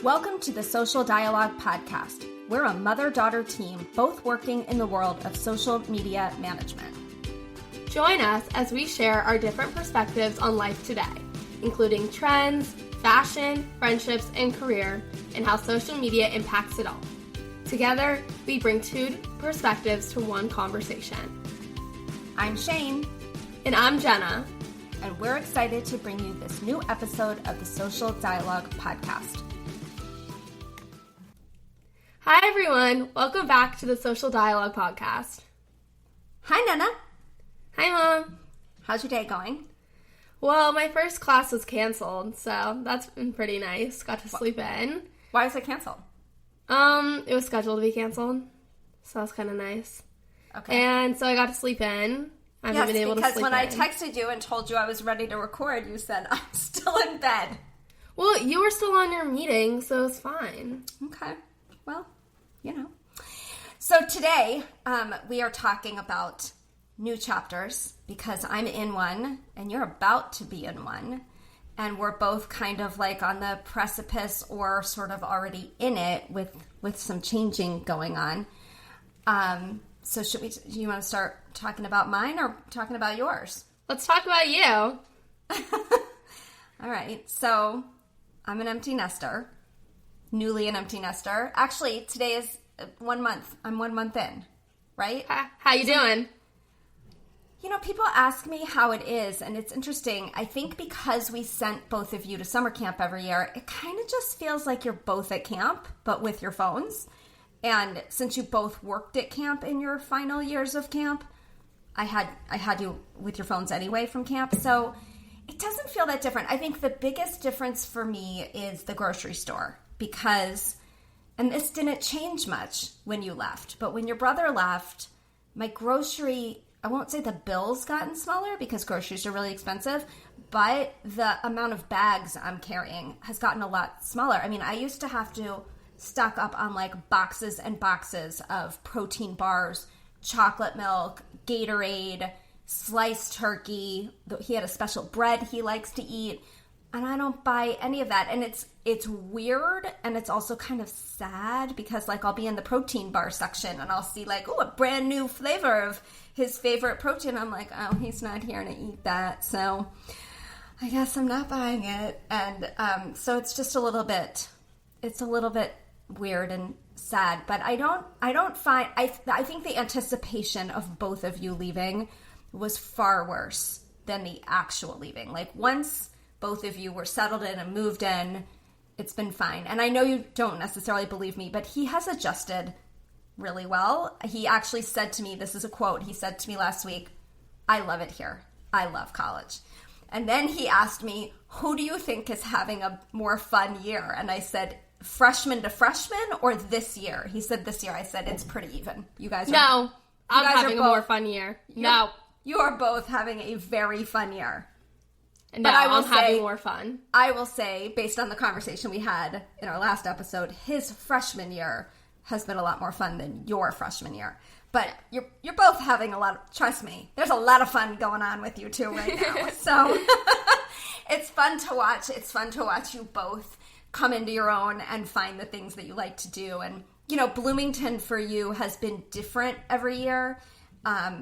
Welcome to the Social Dialogue Podcast. We're a mother-daughter team, both working in the world of social media management. Join us as we share our different perspectives on life today, including trends, fashion, friendships, and career, and how social media impacts it all. Together, we bring two perspectives to one conversation. I'm Shane. And I'm Jenna. And we're excited to bring you this new episode of the Social Dialogue Podcast. Hi, everyone. Welcome back to the Social Dialogue Podcast. Hi, Nana. Hi, Mom. How's your day going? Well, my first class was canceled, so that's been pretty nice. Got to sleep in. Why was it canceled? It was scheduled to be canceled, so that's kind of nice. Okay. And so I got to sleep in. I haven't been able to sleep in. Because when I texted you and told you I was ready to record, you said, I'm still in bed. Well, you were still on your meeting, so it's fine. Okay. Well, you know. So today, we are talking about new chapters because I'm in one and you're about to be in one. And we're both kind of like on the precipice or sort of already in it with some changing going on. So do you want to start talking about mine or talking about yours? Let's talk about you. All right. So I'm an empty nester, newly an empty nester. Actually, today is 1 month. I'm 1 month in, right? How you doing? You know, people ask me how it is, and it's interesting. I think because we sent both of you to summer camp every year, it kind of just feels like you're both at camp, but with your phones. And since you both worked at camp in your final years of camp, I had you with your phones anyway from camp. So it doesn't feel that different. I think the biggest difference for me is the grocery store because, and this didn't change much when you left, but when your brother left, my grocery, I won't say the bill's gotten smaller because groceries are really expensive, but the amount of bags I'm carrying has gotten a lot smaller. I mean, I used to have to stock up on like boxes and boxes of protein bars, chocolate milk, Gatorade, sliced turkey. He had a special bread he likes to eat, and I don't buy any of that. And it's weird, and it's also kind of sad because like I'll be in the protein bar section and I'll see like, oh, a brand new flavor of his favorite protein. I'm like, oh, he's not here to eat that, so I guess I'm not buying it. And so it's just a little bit weird and sad, but I think the anticipation of both of you leaving was far worse than the actual leaving. Like once both of you were settled in and moved in, it's been fine. And I know you don't necessarily believe me, but he has adjusted really well. He actually said to me, this is a quote, he said to me last week, I love it here. I love college. And then he asked me, who do you think is having a more fun year? And I said, freshman to freshman or this year? He said this year. I said it's pretty even. You guys are... No, I'm having a more fun year. No. You are both having a very fun year. No, I'm having more fun. I will say, based on the conversation we had in our last episode, his freshman year has been a lot more fun than your freshman year. But you're both having a lot of... Trust me, there's a lot of fun going on with you two right now. So it's fun to watch. It's fun to watch you both come into your own and find the things that you like to do. And, you know, Bloomington for you has been different every year.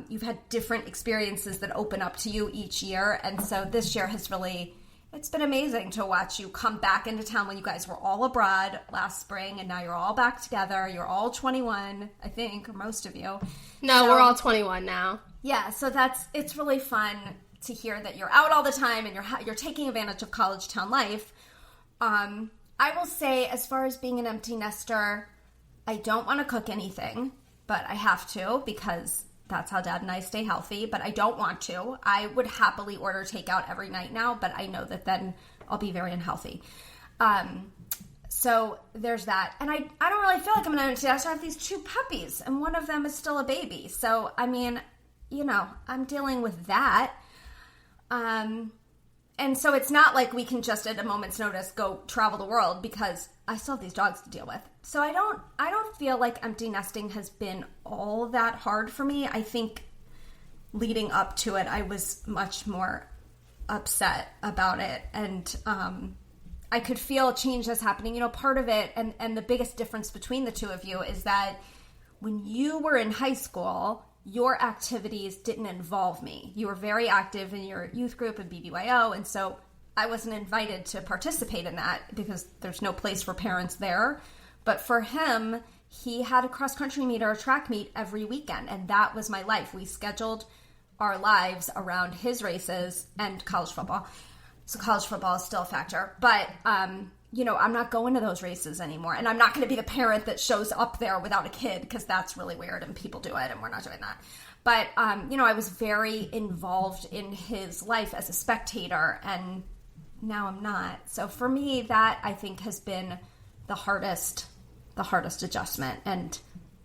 You've had different experiences that open up to you each year. And so this year has really, it's been amazing to watch you come back into town when you guys were all abroad last spring. And now you're all back together. You're all 21, I think, or most of you. No, we're all 21 now. Yeah, so it's really fun to hear that you're out all the time and you're taking advantage of college town life. I will say, as far as being an empty nester, I don't want to cook anything, but I have to because that's how Dad and I stay healthy, but I don't want to. I would happily order takeout every night now, but I know that then I'll be very unhealthy. So there's that. And I don't really feel like I'm an empty nester. I have these two puppies, and one of them is still a baby. So, I mean, you know, I'm dealing with that. And so it's not like we can just at a moment's notice go travel the world because I still have these dogs to deal with. So I don't feel like empty nesting has been all that hard for me. I think leading up to it, I was much more upset about it. And I could feel changes happening. You know, part of it, and the biggest difference between the two of you is that when you were in high school, your activities didn't involve me. You were very active in your youth group and BBYO, and so I wasn't invited to participate in that because there's no place for parents there. But for him, he had a cross-country meet or a track meet every weekend, and that was my life. We scheduled our lives around his races and college football. So college football is still a factor. But, you know, I'm not going to those races anymore. And I'm not going to be the parent that shows up there without a kid because that's really weird and people do it and we're not doing that. But, you know, I was very involved in his life as a spectator and now I'm not. So for me, that I think has been the hardest adjustment. And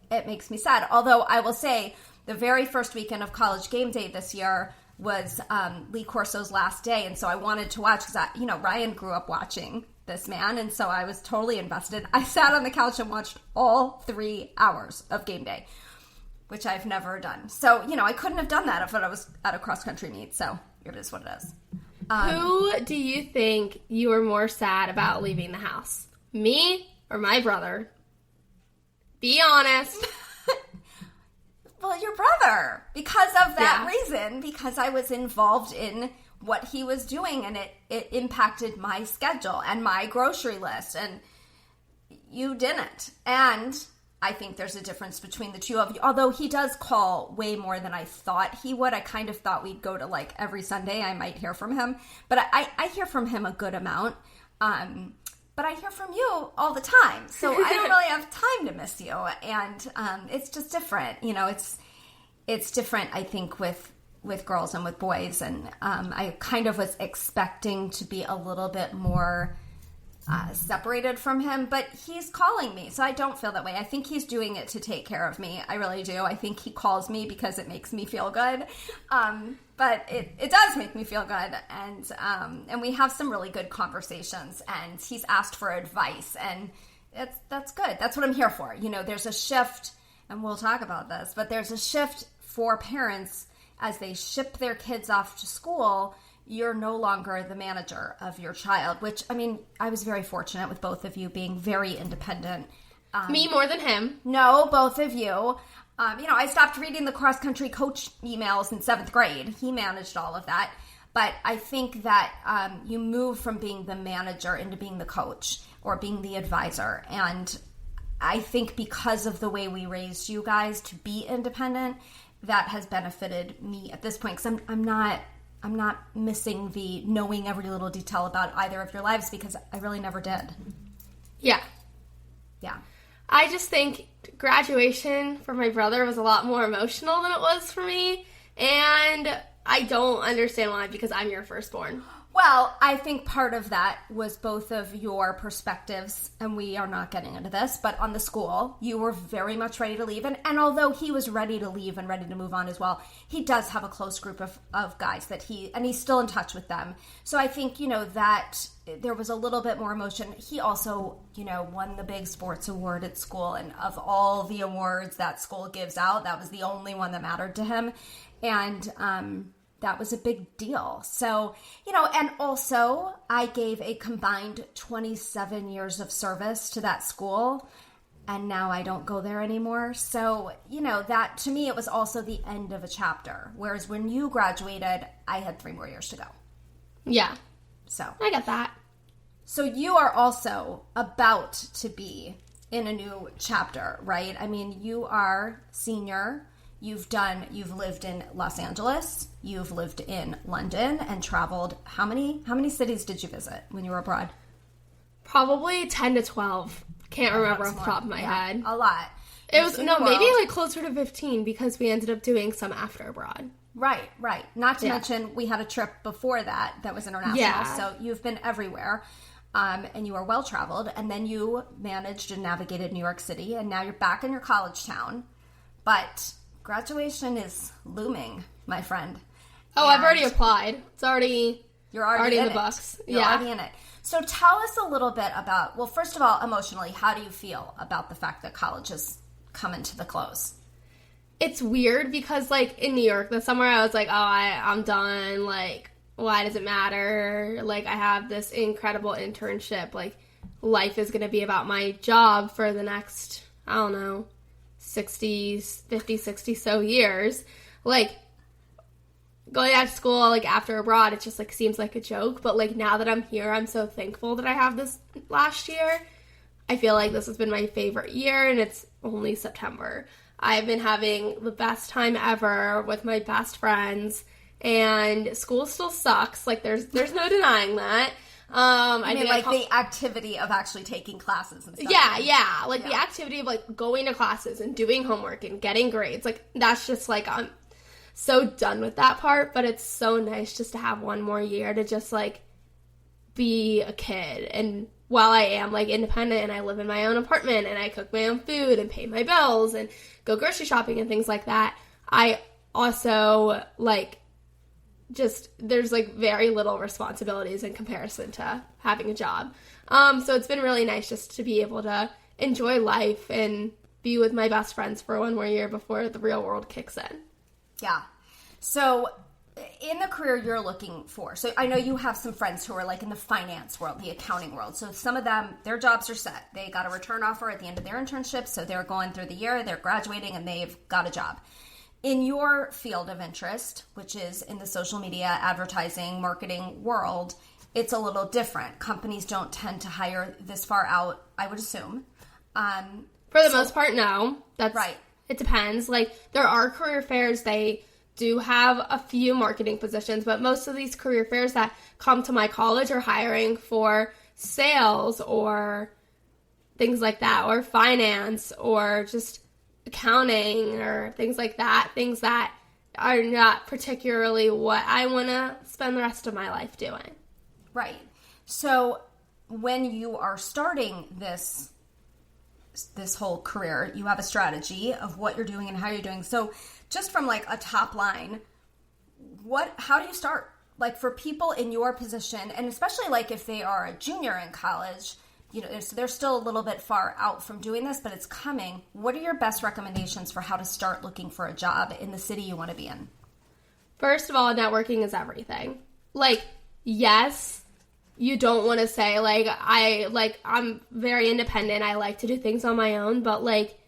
it makes me sad. Although I will say the very first weekend of College Game Day this year was Lee Corso's last day, and so I wanted to watch because, you know, Ryan grew up watching this man, and so I was totally invested. I sat on the couch and watched all 3 hours of Game Day, which I've never done. So, you know, I couldn't have done that if I was at a cross-country meet, so it is what it is. Who do you think you were more sad about leaving the house? Me or my brother? Be honest. Well, your brother, because of that reason, because I was involved in what he was doing and it impacted my schedule and my grocery list and you didn't. And I think there's a difference between the two of you, although he does call way more than I thought he would. I kind of thought we'd go to like every Sunday I might hear from him, but I hear from him a good amount. But I hear from you all the time, so I don't really have time to miss you. And it's just different, you know. It's different, I think, with girls and with boys. And I kind of was expecting to be a little bit more separated from him, but he's calling me, so I don't feel that way. I think he's doing it to take care of me. I really do. I think he calls me because it makes me feel good. But it does make me feel good, and we have some really good conversations, and he's asked for advice, and that's good. That's what I'm here for. You know, there's a shift, and we'll talk about this, but there's a shift for parents as they ship their kids off to school. You're no longer the manager of your child, which, I mean, I was very fortunate with both of you being very independent. Me more than him. No, both of you. You know, I stopped reading the cross-country coach emails in 7th grade. He managed all of that. But I think that you move from being the manager into being the coach or being the advisor. And I think because of the way we raised you guys to be independent, that has benefited me at this point. Because I'm not missing the knowing every little detail about either of your lives because I really never did. Yeah. Yeah. I just think graduation for my brother was a lot more emotional than it was for me. And I don't understand why, because I'm your firstborn. Well, I think part of that was both of your perspectives, and we are not getting into this, but on the school, you were very much ready to leave. And although he was ready to leave and ready to move on as well, he does have a close group of guys that he's still in touch with them. So I think, you know, that there was a little bit more emotion. He also, you know, won the big sports award at school. And of all the awards that school gives out, that was the only one that mattered to him. And, that was a big deal. So, you know, and also I gave a combined 27 years of service to that school, and now I don't go there anymore. So, you know, that to me, it was also the end of a chapter. Whereas when you graduated, I had 3 more years to go. Yeah. So I get that. So you are also about to be in a new chapter, right? I mean, you are senior. You've lived in Los Angeles, you've lived in London and traveled. How many cities did you visit when you were abroad? Probably 10 to 12. Can't remember off the top of my head. A lot. It was, maybe like closer to 15 because we ended up doing some after abroad. Right. Not to mention we had a trip before that was international. Yeah. So you've been everywhere. And you are well traveled. And then you managed and navigated New York City. And now you're back in your college town. But graduation is looming, my friend. Oh, I've already applied. It's already... You're already in the books. You're already in it. So tell us a little bit about, well, first of all, emotionally, how do you feel about the fact that college is coming to the close? It's weird because, like, in New York, the summer I was like, oh, I'm done. Like, why does it matter? Like, I have this incredible internship. Like, life is going to be about my job for the next, I don't know, 50, 60 so years. Like, going out to school, like, after abroad, it just, like, seems like a joke. But, like, now that I'm here, I'm so thankful that I have this last year. I feel like this has been my favorite year, and it's only September. I've been having the best time ever with my best friends, and school still sucks. Like, there's no denying that. I mean, like, the activity of actually taking classes and stuff. Yeah. Like, the activity of, like, going to classes and doing homework and getting grades. Like, that's just, like, I'm so done with that part, but it's so nice just to have one more year to just, like, be a kid. And while I am, like, independent and I live in my own apartment and I cook my own food and pay my bills and go grocery shopping and things like that, I also, like, just, there's, like, very little responsibilities in comparison to having a job. So it's been really nice just to be able to enjoy life and be with my best friends for one more year before the real world kicks in. Yeah. So in the career you're looking for, so I know you have some friends who are, like, in the finance world, the accounting world. So some of them, their jobs are set. They got a return offer at the end of their internship, so they're going through the year, they're graduating, and they've got a job. In your field of interest, which is in the social media, advertising, marketing world, it's a little different. Companies don't tend to hire this far out, I would assume. For the most part, no. That's right. It depends. Like, there are career fairs. They do have a few marketing positions, but most of these career fairs that come to my college are hiring for sales or things like that, or finance, or just accounting or things like that, things that are not particularly what I want to spend the rest of my life doing. Right. So when you are starting this whole career, you have a strategy of what you're doing and how you're doing. So just from, like, a top line, how do you start? Like, for people in your position, and especially, like, if they are a junior in college, you know, they're still a little bit far out from doing this, but it's coming. What are your best recommendations for how to start looking for a job in the city you want to be in? First of all, networking is everything. Like, yes, you don't want to say, I'm very independent. I like to do things on my own, but, like,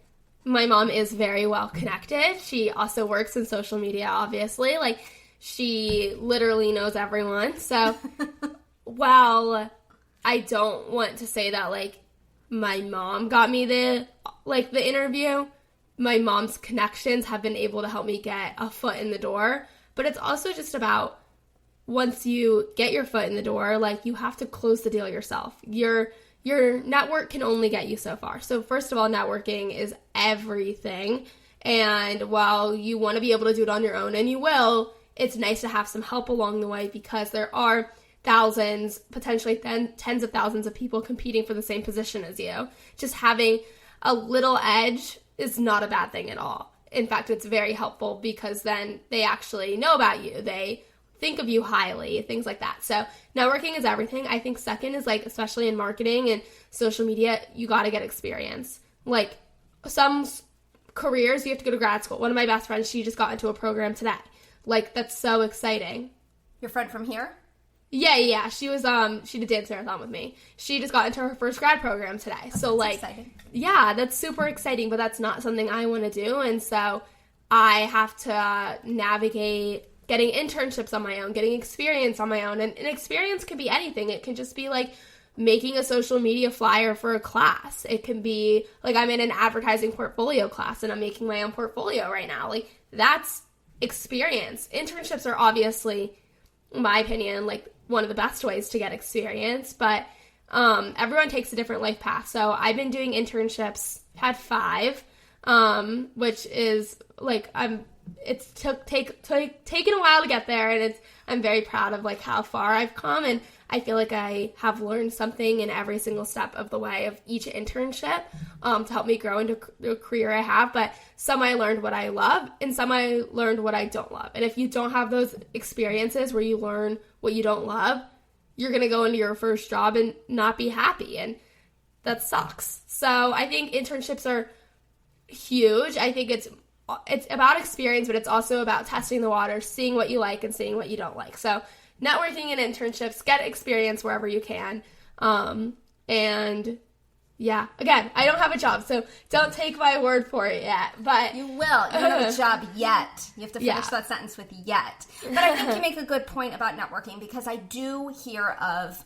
my mom is very well connected. She also works in social media, obviously. Like, she literally knows everyone. So, while I don't want to say that, like, my mom got me the interview, my mom's connections have been able to help me get a foot in the door. But it's also just about, once you get your foot in the door, like, you have to close the deal yourself. Your network can only get you so far. So first of all, networking is everything. And while you want to be able to do it on your own, and you will, it's nice to have some help along the way, because there are thousands, potentially tens of thousands of people competing for the same position as you. Just having a little edge is not a bad thing at all. In fact, it's very helpful, because then they actually know about you. They think of you highly, things like that. So networking is everything. I think second is, like, especially in marketing and social media, you got to get experience. Like, some careers, you have to go to grad school. One of my best friends, she just got into a program today. Like, that's so exciting. Your friend from here? Yeah. She was, she did dance marathon with me. She just got into her first grad program today. So, like, exciting. Yeah, that's super exciting, but that's not something I want to do. And so I have to navigate getting internships on my own, getting experience on my own. And experience can be anything. It can just be, like, making a social media flyer for a class. It can be, like, I'm in an advertising portfolio class and I'm making my own portfolio right now. Like, that's experience. Internships are obviously, in my opinion, like, one of the best ways to get experience, but everyone takes a different life path. So I've been doing internships, had 5, which is, like, it's taken a while to get there, and I'm very proud of, like, how far I've come, and I feel like I have learned something in every single step of the way of each internship to help me grow into the career I have. But some I learned what I love, and some I learned what I don't love. And if you don't have those experiences where you learn what you don't love, you're going to go into your first job and not be happy, and that sucks. So I think internships are huge. I think it's about experience, but it's also about testing the water, seeing what you like and seeing what you don't like. So networking and internships, get experience wherever you can. And yeah, again, I don't have a job, so don't take my word for it yet, but... You will. You don't have a job yet. You have to finish that sentence with yet. But I think you make a good point about networking, because I do hear of,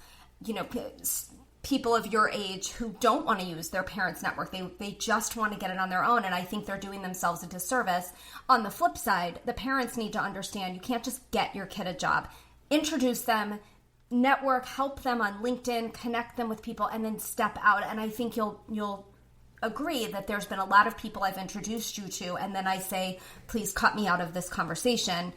people of your age who don't want to use their parents' network. They just want to get it on their own, and I think they're doing themselves a disservice. On the flip side, the parents need to understand you can't just get your kid a job. Introduce them, network, help them on LinkedIn, connect them with people, and then step out. And I think you'll agree that there's been a lot of people I've introduced you to, and then I say, please cut me out of this conversation,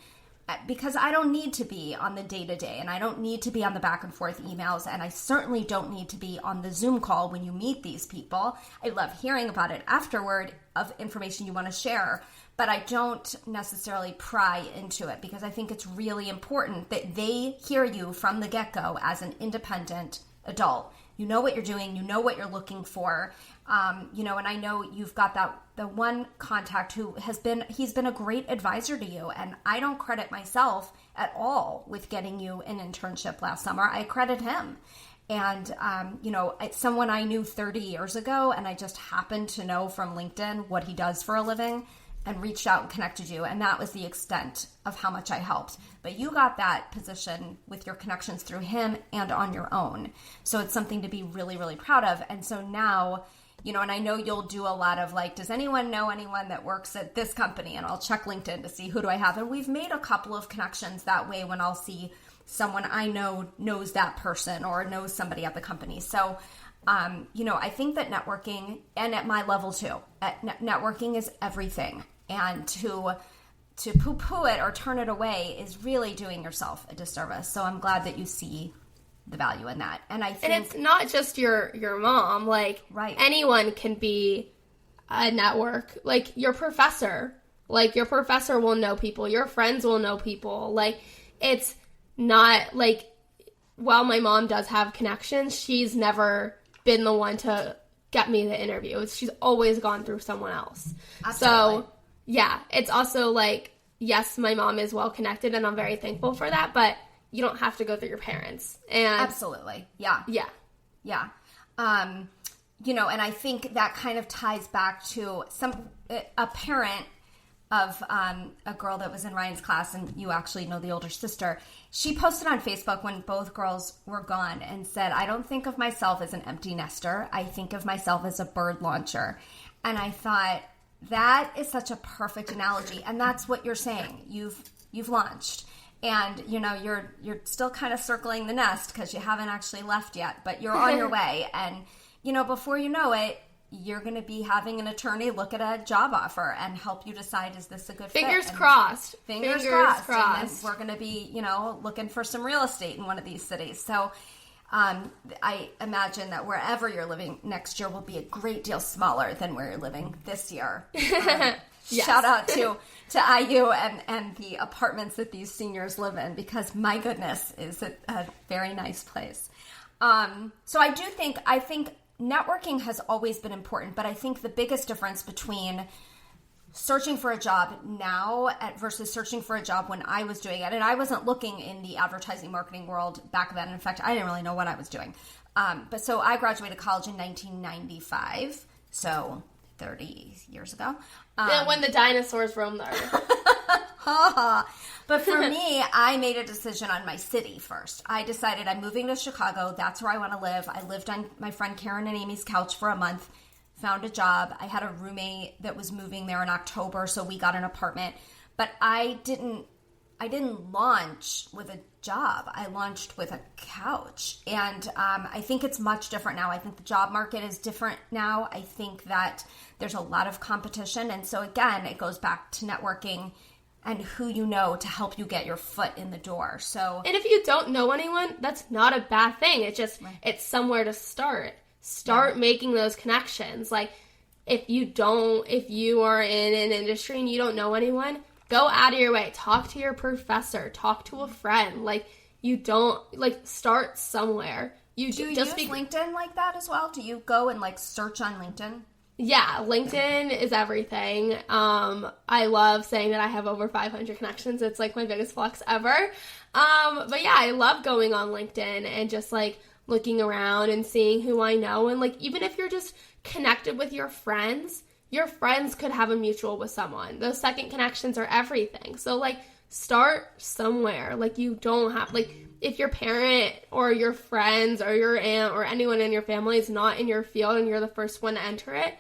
because I don't need to be on the day-to-day, and I don't need to be on the back and forth emails, and I certainly don't need to be on the Zoom call when you meet these people. I love hearing about it afterward of information you want to share, but I don't necessarily pry into it, because I think it's really important that they hear you from the get-go as an independent adult. You know what you're doing, you know what you're looking for, and I know you've got the one contact who he's been a great advisor to you, and I don't credit myself at all with getting you an internship last summer. I credit him. And, it's someone I knew 30 years ago, and I just happened to know from LinkedIn what he does for a living, and reached out and connected you, and that was the extent of how much I helped. But you got that position with your connections through him and on your own. So it's something to be really, really proud of. And so now, and I know you'll do a lot of does anyone know anyone that works at this company? And I'll check LinkedIn to see who do I have. And we've made a couple of connections that way when I'll see someone I know knows that person or knows somebody at the company. So, I think that networking, and at my level too, networking is everything. And to poo-poo it or turn it away is really doing yourself a disservice. So I'm glad that you see the value in that. And I think... And it's not just your mom. Right. Anyone can be a network. Your professor. Your professor will know people. Your friends will know people. It's not while my mom does have connections, she's never been the one to get me the interview. She's always gone through someone else. Absolutely. So... yeah, it's also yes, my mom is well connected, and I'm very thankful for that, but you don't have to go through your parents. And absolutely. Yeah. Yeah. Yeah. And I think that kind of ties back to a parent of a girl that was in Ryan's class, and you actually know the older sister. She posted on Facebook when both girls were gone and said, I don't think of myself as an empty nester. I think of myself as a bird launcher. And I thought, that is such a perfect analogy, and that's what you're saying. You've launched, and you're still kind of circling the nest because you haven't actually left yet, but you're on your way. And before you know it, you're going to be having an attorney look at a job offer and help you decide, is this a good Fingers fit? Crossed. Fingers crossed. And then we're going to be looking for some real estate in one of these cities. So I imagine that wherever you're living next year will be a great deal smaller than where you're living this year. Yes. Shout out to IU and the apartments that these seniors live in, because my goodness, is it a very nice place. So I think networking has always been important, but I think the biggest difference between searching for a job now versus searching for a job when I was doing it, and I wasn't looking in the advertising marketing world back then. In fact, I didn't really know what I was doing. But so I graduated college in 1995, so 30 years ago. When the dinosaurs roamed the earth. But for me, I made a decision on my city first. I decided I'm moving to Chicago. That's where I want to live. I lived on my friend Karen and Amy's couch for a month. Found a job. I had a roommate that was moving there in October, so we got an apartment. But I didn't launch with a job. I launched with a couch. And I think it's much different now. I think the job market is different now. I think that there's a lot of competition. And so again, it goes back to networking and who you know to help you get your foot in the door. So, and if you don't know anyone, that's not a bad thing. It's just, It's somewhere to start. Start making those connections. If you are in an industry and you don't know anyone, go out of your way. Talk to your professor. Talk to a friend. Start somewhere. Do you use LinkedIn like that as well? Do you go and search on LinkedIn? Yeah, LinkedIn is everything. I love saying that I have over 500 connections. It's like my biggest flex ever. But yeah, I love going on LinkedIn and just like looking around and seeing who I know. And like, even if you're just connected with your friends could have a mutual with someone. Those second connections are everything. So like, start somewhere. Like, you don't have, like, if your parent or your friends or your aunt or anyone in your family is not in your field and you're the first one to enter it,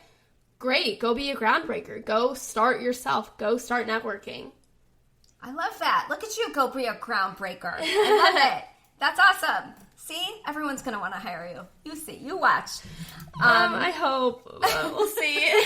great. Go be a groundbreaker. Go start yourself. Go start networking. I love that. Look at you go be a groundbreaker. I love it. That's awesome. See? Everyone's going to want to hire you. You see. You watch. I hope. We'll see.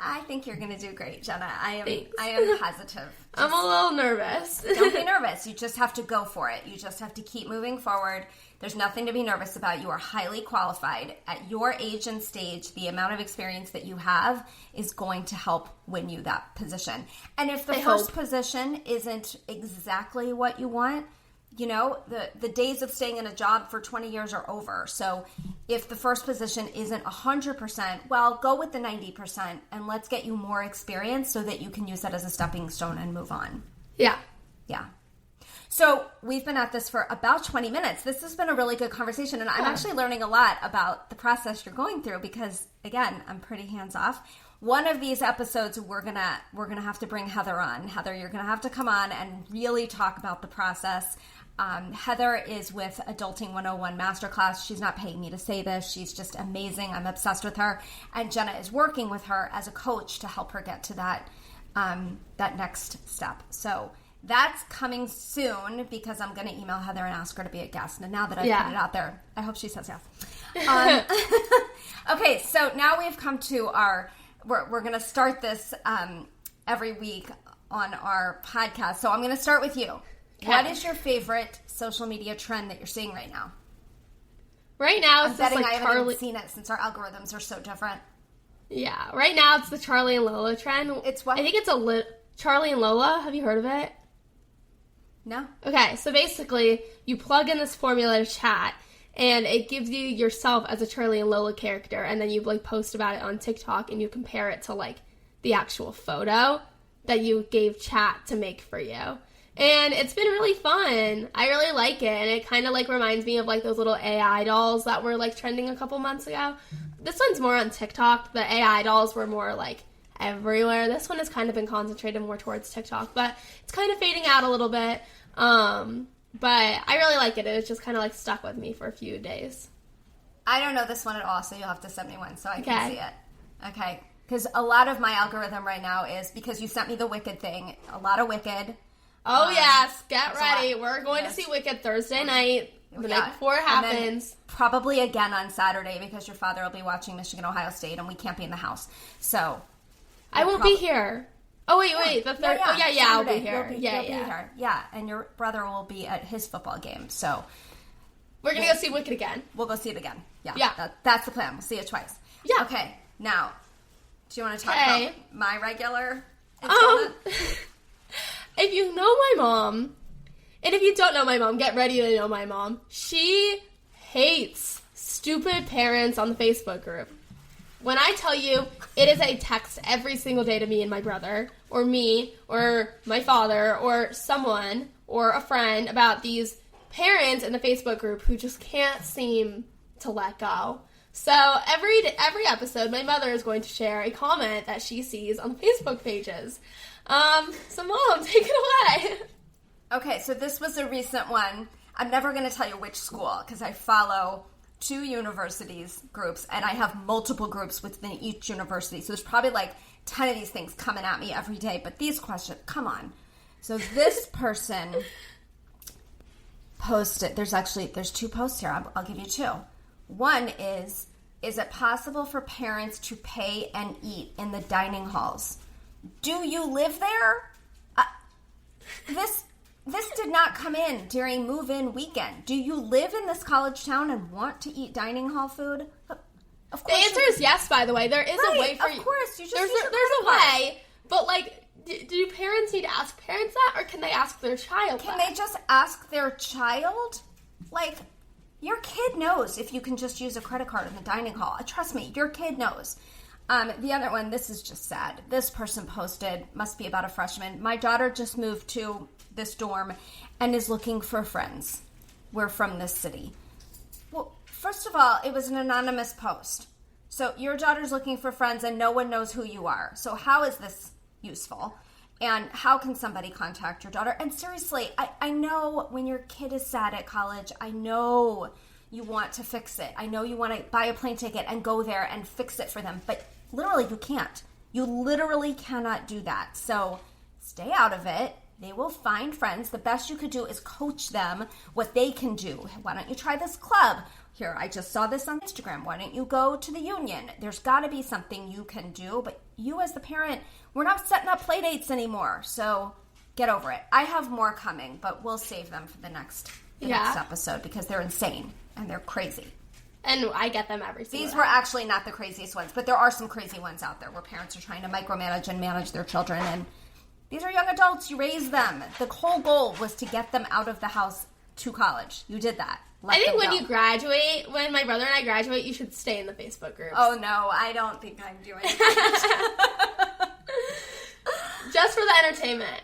I think you're going to do great, Jenna. I am positive. I'm a little nervous. Don't be nervous. You just have to go for it. You just have to keep moving forward. There's nothing to be nervous about. You are highly qualified. At your age and stage, the amount of experience that you have is going to help win you that position. And if the first position isn't exactly what you want, you know, the days of staying in a job for 20 years are over. So if the first position isn't 100%, well, go with the 90% and let's get you more experience so that you can use that as a stepping stone and move on. Yeah. Yeah. So we've been at this for about 20 minutes. This has been a really good conversation, and I'm actually learning a lot about the process you're going through because, again, I'm pretty hands-off. One of these episodes, we're gonna have to bring Heather on. Heather, you're gonna have to come on and really talk about the process. Heather is with Adulting 101 Masterclass. She's not paying me to say this. She's just amazing. I'm obsessed with her. And Jenna is working with her as a coach to help her get to that next step. So that's coming soon because I'm going to email Heather and ask her to be a guest. And now that I've put it out there, I hope she says yes. Okay, so now we've come to our... We're going to start this every week on our podcast. So I'm going to start with you. Okay. What is your favorite social media trend that you're seeing right now? Right now, it's I'm betting like I haven't even seen it since our algorithms are so different. Yeah, right now it's the Charlie and Lola trend. It's what? I think it's Charlie and Lola. Have you heard of it? No. Okay, so basically, you plug in this formula to chat, and it gives you yourself as a Charlie and Lola character, and then you like post about it on TikTok, and you compare it to like the actual photo that you gave chat to make for you. And it's been really fun. I really like it. And it kind of like reminds me of like those little AI dolls that were like trending a couple months ago. This one's more on TikTok. The AI dolls were more like everywhere. This one has kind of been concentrated more towards TikTok. But it's kind of fading out a little bit. But I really like it. It's just kind of like stuck with me for a few days. I don't know this one at all, so you'll have to send me one so I can see it. Okay. Because a lot of my algorithm right now is because you sent me the Wicked thing. A lot of Wicked. Oh, yes. Get ready. We're going to see Wicked Thursday night, the night before it happens. Probably again on Saturday because your father will be watching Michigan, Ohio State, and we can't be in the house. So I won't be here. Oh, wait. The third. I'll be here. You'll be here. Yeah, and your brother will be at his football game. So we're going to go see Wicked again. We'll go see it again. Yeah. That's the plan. We'll see it twice. Yeah. Okay. Now, do you want to talk about my regular? If you know my mom, and if you don't know my mom, get ready to know my mom. She hates stupid parents on the Facebook group. When I tell you, it is a text every single day to me and my brother, or me, or my father, or someone, or a friend about these parents in the Facebook group who just can't seem to let go. So every episode, my mother is going to share a comment that she sees on the Facebook pages. So Mom, take it away. Okay, so this was a recent one. I'm never going to tell you which school because I follow 2 universities groups and I have multiple groups within each university. So there's probably like 10 of these things coming at me every day. But these questions, come on. So this person posted, there's 2 posts here. I'll give you 2. One is it possible for parents to pay and eat in the dining halls? Do you live there? This did not come in during move-in weekend. Do you live in this college town and want to eat dining hall food? Of course. The answer is yes, by the way. There is a way for you. Of course. You just there's a way. But, like, do parents need to ask parents that, or can they ask their child Can they just ask their child? Like, Your kid knows if you can just use a credit card in the dining hall. Trust me, your kid knows. The other one, this is just sad. This person posted, must be about a freshman. My daughter just moved to this dorm and is looking for friends. We're from this city. Well, first of all, it was an anonymous post. So your daughter's looking for friends and no one knows who you are. So how is this useful? And how can somebody contact your daughter? And seriously, I know when your kid is sad at college, I know you want to fix it. I know you want to buy a plane ticket and go there and fix it for them. But literally, you can't. You literally cannot do that. So stay out of it. They will find friends. The best you could do is coach them what they can do. Why don't you try this club? Here, I just saw this on Instagram. Why don't you go to the union? There's got to be something you can do. But you as the parent, we're not setting up play dates anymore. So get over it. I have more coming, but we'll save them for the next episode because they're insane and they're crazy. And I get them every single These were actually not the craziest ones, but there are some crazy ones out there where parents are trying to micromanage and manage their children. And these are young adults. You raise them. The whole goal was to get them out of the house to college. You did that. I think when you graduate, when my brother and I graduate, you should stay in the Facebook groups. Oh, no. I don't think I'm doing that. Just for the entertainment.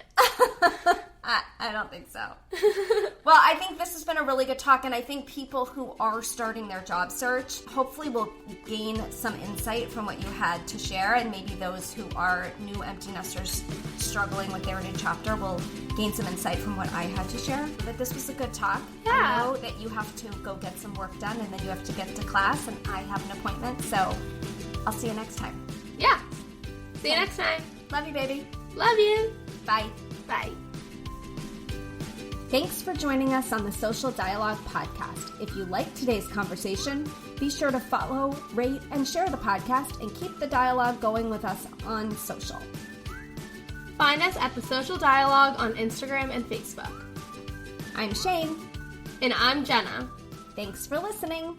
I don't think so. Well, I think this has been a really good talk, and I think people who are starting their job search hopefully will gain some insight from what you had to share, and maybe those who are new empty nesters struggling with their new chapter will gain some insight from what I had to share. But this was a good talk. Yeah. I know that you have to go get some work done, and then you have to get to class, and I have an appointment, so I'll see you next time. Yeah. See you next time. Love you, baby. Love you. Bye. Bye. Thanks for joining us on the Social Dialogue Podcast. If you liked today's conversation, be sure to follow, rate, and share the podcast and keep the dialogue going with us on social. Find us at The Social Dialogue on Instagram and Facebook. I'm Shane. And I'm Jenna. Thanks for listening.